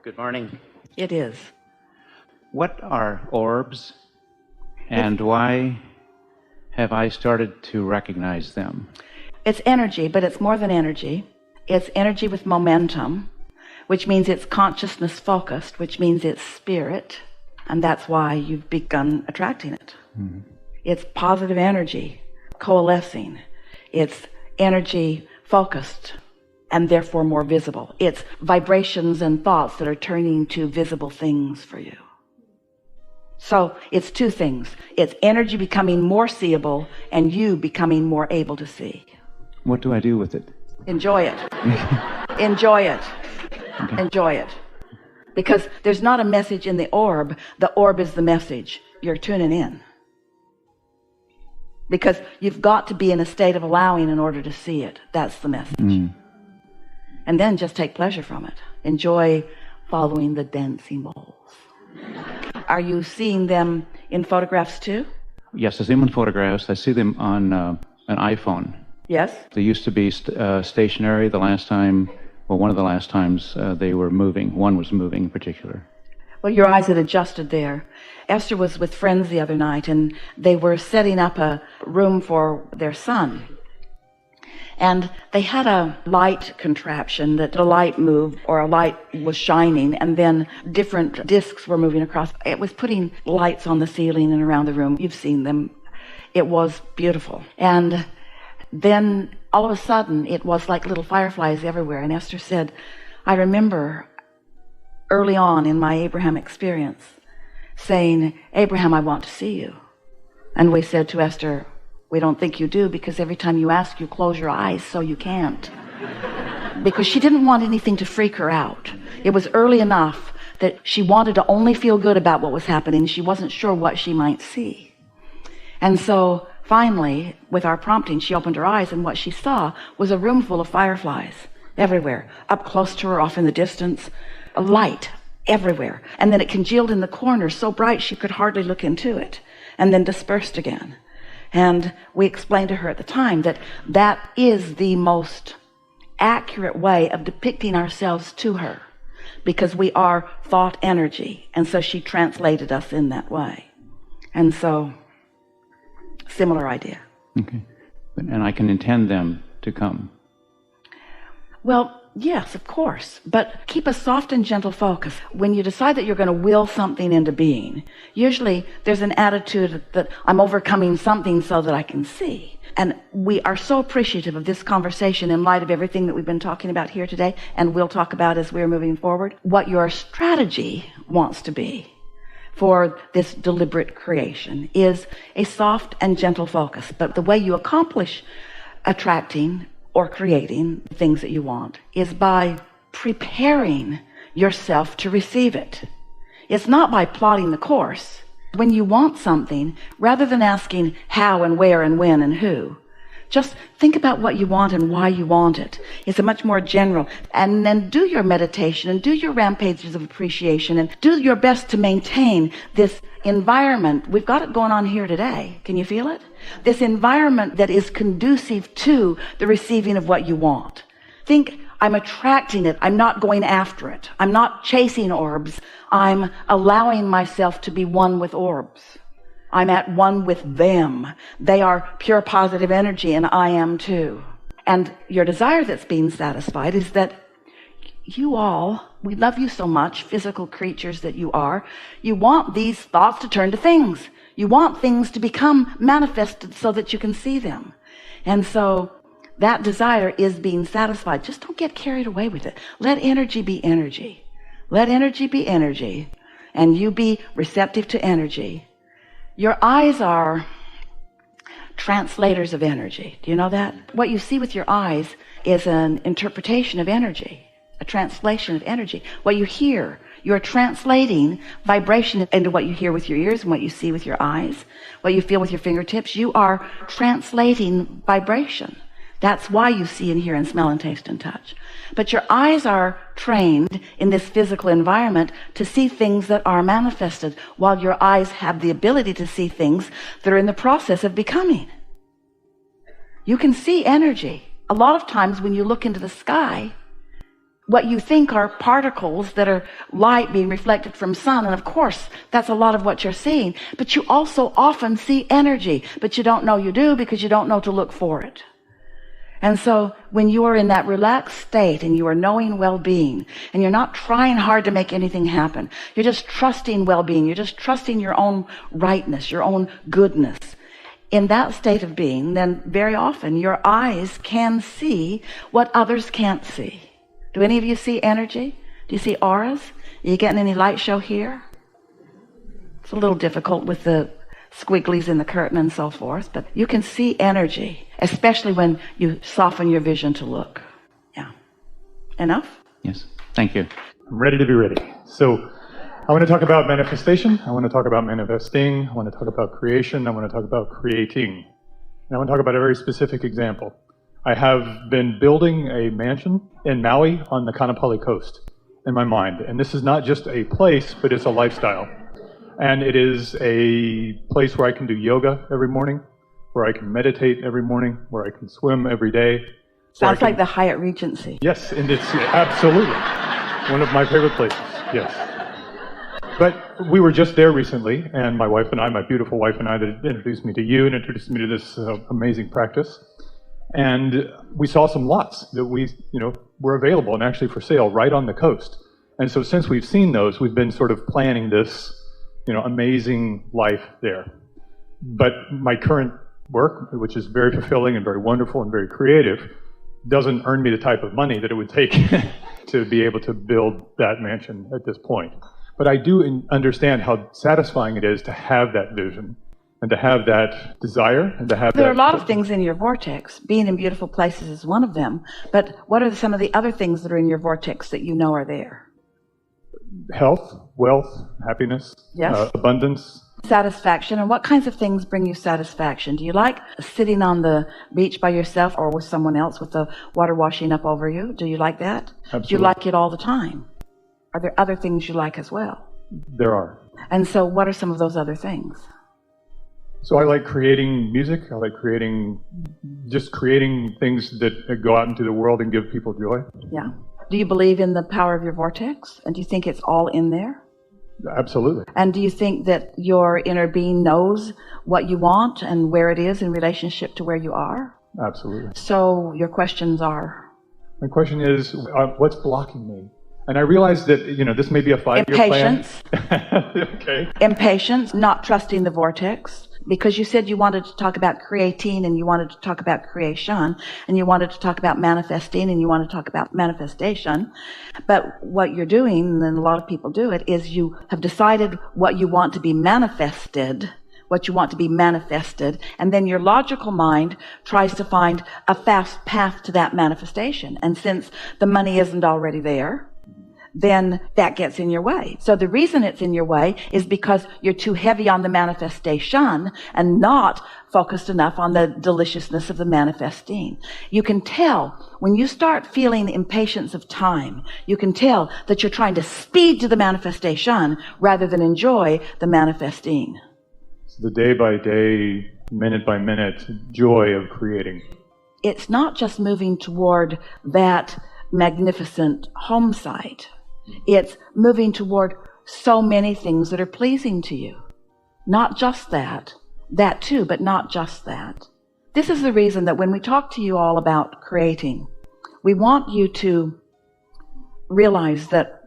Good morning. It is. What are orbs, and why have I started to recognize them? It's energy, but it's more than energy. It's energy with momentum, which means it's consciousness focused, which means it's spirit, and that's why you've begun attracting it. Mm-hmm. It's positive energy coalescing. It's energy focused and therefore more visible. It's vibrations and thoughts that are turning to visible things for you. So it's two things. It's energy becoming more seeable and you becoming more able to see. What do I do with it? Enjoy it. Enjoy it. Okay. Enjoy it. Because there's not a message in the orb. The orb is the message. You're tuning in. Because you've got to be in a state of allowing in order to see it. That's the message. Mm. And then just take pleasure from it. Enjoy following the dancing balls. Are you seeing them in photographs too? Yes, I see them in photographs. I see them on an iPhone. Yes? They used to be stationary the last time, well, one of the last times they were moving. One was moving in particular. Well, your eyes had adjusted there. Esther was with friends the other night, and they were setting up a room for their son. And they had a light contraption that a light moved, or a light was shining, and then different discs were moving across. It was putting lights on the ceiling and around the room. You've seen them. It was beautiful. And then all of a sudden, it was like little fireflies everywhere. And Esther said, I remember early on in my Abraham experience saying, Abraham, I want to see you. And we said to Esther, we don't think you do, because every time you ask, you close your eyes so you can't. Because she didn't want anything to freak her out. It was early enough that she wanted to only feel good about what was happening. She wasn't sure what she might see. And so finally, with our prompting, she opened her eyes, and what she saw was a room full of fireflies everywhere, up close to her, off in the distance, a light everywhere. And then it congealed in the corner so bright she could hardly look into it, and then dispersed again. And we explained to her at the time that that is the most accurate way of depicting ourselves to her, because we are thought energy. And so she translated us in that way. And so, similar idea. Okay. And I can intend them to come. Well, yes, of course, but keep a soft and gentle focus. When you decide that you're going to will something into being, usually there's an attitude that I'm overcoming something so that I can see. And we are so appreciative of this conversation in light of everything that we've been talking about here today, and we'll talk about as we're moving forward. What your strategy wants to be for this deliberate creation is a soft and gentle focus. But the way you accomplish attracting or creating things that you want is by preparing yourself to receive it. It's not by plotting the course. When you want something, rather than asking how and where and when and who, just think about what you want and why you want it. It's a much more general. And then do your meditation and do your rampages of appreciation and do your best to maintain this environment. We've got it going on here today. Can you feel it? This environment that is conducive to the receiving of what you want. Think, I'm attracting it. I'm not going after it. I'm not chasing orbs. I'm allowing myself to be one with orbs. I'm at one with them. They are pure positive energy, and I am too. And your desire that's being satisfied is that you all, we love you so much, physical creatures that you are, you want these thoughts to turn to things. You want things to become manifested so that you can see them. And so that desire is being satisfied. Just don't get carried away with it. Let energy be energy. Let energy be energy, and you be receptive to energy. Your eyes are translators of energy. Do you know that? What you see with your eyes is an interpretation of energy, a translation of energy. What you hear, you're translating vibration into what you hear with your ears and what you see with your eyes, what you feel with your fingertips. You are translating vibration. That's why you see and hear and smell and taste and touch. But your eyes are trained in this physical environment to see things that are manifested, while your eyes have the ability to see things that are in the process of becoming. You can see energy. A lot of times when you look into the sky, what you think are particles that are light being reflected from sun. And of course, that's a lot of what you're seeing. But you also often see energy, but you don't know you do because you don't know to look for it. And so when you are in that relaxed state and you are knowing well-being and you're not trying hard to make anything happen, you're just trusting well-being, you're just trusting your own rightness, your own goodness. In that state of being, then very often your eyes can see what others can't see. Do any of you see energy? Do you see auras? Are you getting any light show here? It's a little difficult with the squigglies in the curtain and so forth, but you can see energy, especially when you soften your vision to look. Yeah. Enough? Yes. Thank you. I'm ready to be ready. So I want to talk about manifestation. I want to talk about manifesting. I want to talk about creation. I want to talk about creating. And I want to talk about a very specific example. I have been building a mansion in Maui on the Kaanapali coast in my mind. And this is not just a place, but it's a lifestyle. And it is a place where I can do yoga every morning, where I can meditate every morning, where I can swim every day. Sounds like the Hyatt Regency. Yes, and it's absolutely one of my favorite places, yes. But we were just there recently, and my wife and I, my beautiful wife and I, that introduced me to you and introduced me to this amazing practice. And we saw some lots that were available and actually for sale right on the coast. And so since we've seen those, we've been sort of planning this, amazing life there. But my current work, which is very fulfilling and very wonderful and very creative, doesn't earn me the type of money that it would take to be able to build that mansion at this point. But I do understand how satisfying it is to have that vision and to have that desire and to have There are a lot of things in your vortex. Being in beautiful places is one of them. But what are some of the other things that are in your vortex that you know are there? Health, wealth, happiness, yes. Abundance. Satisfaction. And what kinds of things bring you satisfaction? Do you like sitting on the beach by yourself or with someone else with the water washing up over you? Do you like that? Absolutely. Do you like it all the time? Are there other things you like as well? There are. And so what are some of those other things? So I like creating music. I like creating things that go out into the world and give people joy. Yeah. Do you believe in the power of your vortex? And do you think it's all in there? Absolutely. And do you think that your inner being knows what you want and where it is in relationship to where you are? Absolutely. So your questions are? My question is, what's blocking me? And I realize that, this may be a 5-year plan. Impatience. Okay. Impatience, not trusting the vortex. Because you said you wanted to talk about creating and you wanted to talk about creation and you wanted to talk about manifesting and you want to talk about manifestation. But what you're doing, and a lot of people do it, is you have decided what you want to be manifested, and then your logical mind tries to find a fast path to that manifestation. And since the money isn't already there, then that gets in your way. So the reason it's in your way is because you're too heavy on the manifestation and not focused enough on the deliciousness of the manifesting. You can tell when you start feeling impatience of time, you can tell that you're trying to speed to the manifestation rather than enjoy the manifesting. It's the day by day, minute by minute joy of creating. It's not just moving toward that magnificent home site. It's moving toward so many things that are pleasing to you. Not just that too, but not just that. This is the reason that when we talk to you all about creating, we want you to realize that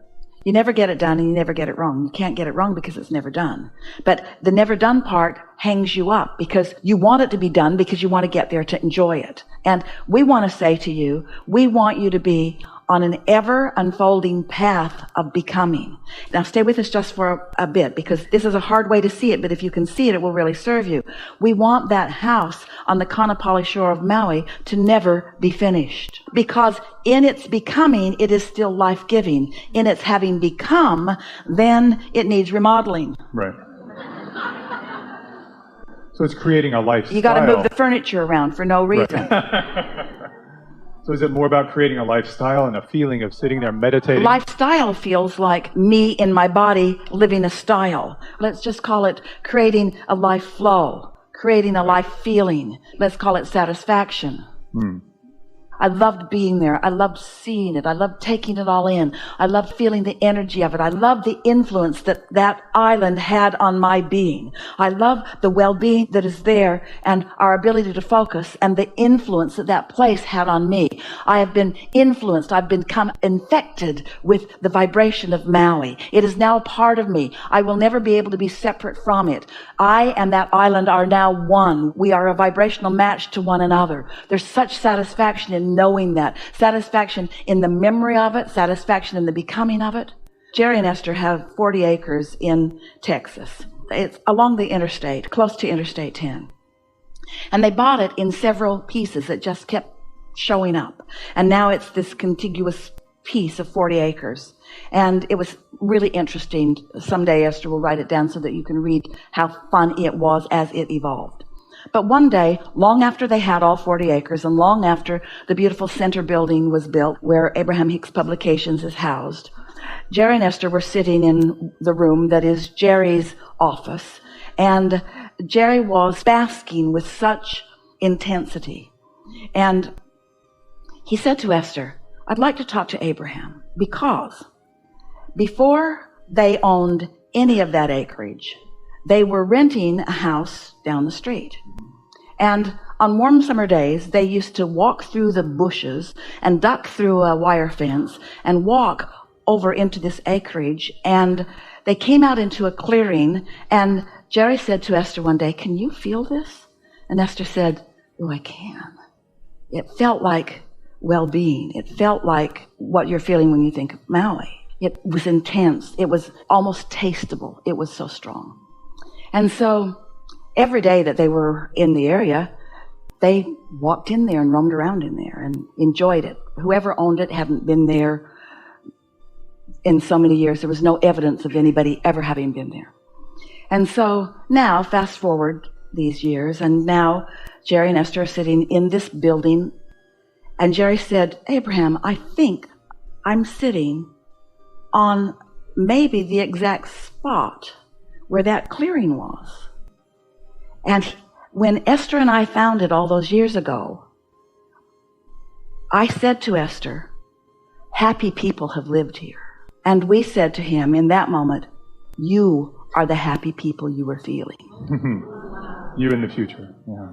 you never get it done and you never get it wrong. You can't get it wrong because it's never done. But the never done part hangs you up because you want it to be done because you want to get there to enjoy it. And we want to say to you, we want you to be on an ever unfolding path of becoming. Now stay with us just for a bit because this is a hard way to see it, but if you can see it, it will really serve you. We want that house on the Kaanapali shore of Maui to never be finished because in its becoming, it is still life-giving. In its having become, then it needs remodeling. Right. So it's creating a lifestyle. You got to move the furniture around for no reason. Right. So is it more about creating a lifestyle and a feeling of sitting there meditating? Lifestyle feels like me in my body living a style. Let's just call it creating a life flow, creating a life feeling. Let's call it satisfaction. I loved being there. I loved seeing it. I loved taking it all in. I loved feeling the energy of it. I loved the influence that that island had on my being. I love the well-being that is there and our ability to focus and the influence that that place had on me. I have been influenced. I've become infected with the vibration of Maui. It is now part of me. I will never be able to be separate from it. I and that island are now one. We are a vibrational match to one another. There's such satisfaction in knowing that, satisfaction in the memory of it, satisfaction in the becoming of it. Jerry and Esther have 40 acres in Texas. It's along the interstate, close to Interstate 10. And they bought it in several pieces that just kept showing up. And now it's this contiguous piece of 40 acres. And it was really interesting. Someday Esther will write it down so that you can read how fun it was as it evolved. But one day, long after they had all 40 acres and long after the beautiful center building was built where Abraham Hicks Publications is housed, Jerry and Esther were sitting in the room that is Jerry's office, and Jerry was basking with such intensity. And he said to Esther, I'd like to talk to Abraham because before they owned any of that acreage, they were renting a house down the street. And on warm summer days, they used to walk through the bushes and duck through a wire fence and walk over into this acreage. And they came out into a clearing. And Jerry said to Esther one day, can you feel this? And Esther said, oh, I can. It felt like well-being. It felt like what you're feeling when you think of Maui. It was intense. It was almost tasteable. It was so strong. And so every day that they were in the area, they walked in there and roamed around in there and enjoyed it. Whoever owned it hadn't been there in so many years. There was no evidence of anybody ever having been there. And so now, fast forward these years, and now Jerry and Esther are sitting in this building, and Jerry said, Abraham, I think I'm sitting on maybe the exact spot where that clearing was. And when Esther and I found it all those years ago, I said to Esther, happy people have lived here. And we said to him in that moment, you are the happy people you were feeling. You in the future, yeah.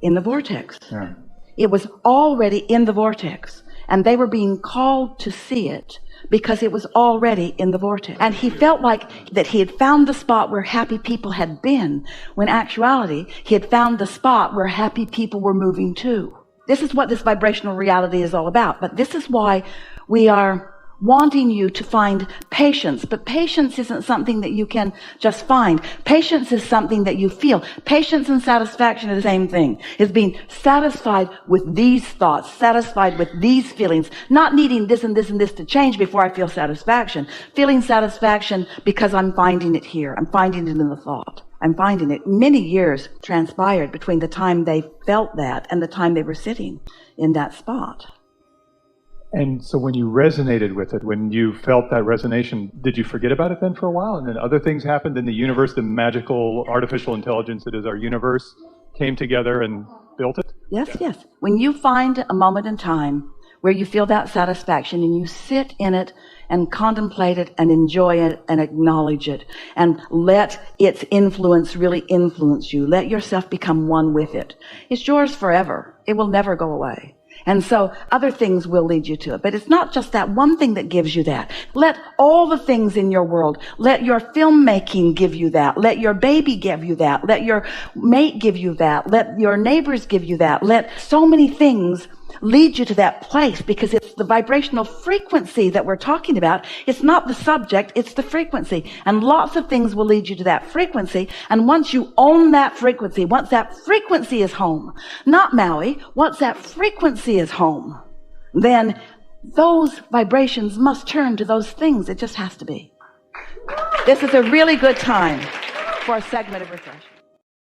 In the vortex. Yeah. It was already in the vortex. And they were being called to see it because it was already in the vortex. And he felt like that he had found the spot where happy people had been, when actuality, he had found the spot where happy people were moving to. This is what this vibrational reality is all about. But this is why we are wanting you to find patience. But patience isn't something that you can just find. Patience is something that you feel. Patience and satisfaction are the same thing. It's being satisfied with these thoughts, satisfied with these feelings, not needing this and this and this to change before I feel satisfaction. Feeling satisfaction because I'm finding it here. I'm finding it in the thought. I'm finding it. Many years transpired between the time they felt that and the time they were sitting in that spot. And so when you resonated with it, when you felt that resonation, did you forget about it then for a while? And then other things happened in the universe, the magical artificial intelligence that is our universe came together and built it? Yes, yes. When you find a moment in time where you feel that satisfaction and you sit in it and contemplate it and enjoy it and acknowledge it and let its influence really influence you. Let yourself become one with it. It's yours forever. It will never go away. And so other things will lead you to it. But it's not just that one thing that gives you that. Let all the things in your world, let your filmmaking give you that. Let your baby give you that. Let your mate give you that. Let your neighbors give you that. Let so many things lead you to that place, because it's the vibrational frequency that we're talking about. It's not the subject, it's the frequency. And lots of things will lead you to that frequency. And once you own that frequency, once that frequency is home, not Maui, once that frequency is home, then those vibrations must turn to those things. It just has to be. This is a really good time for a segment of refreshment.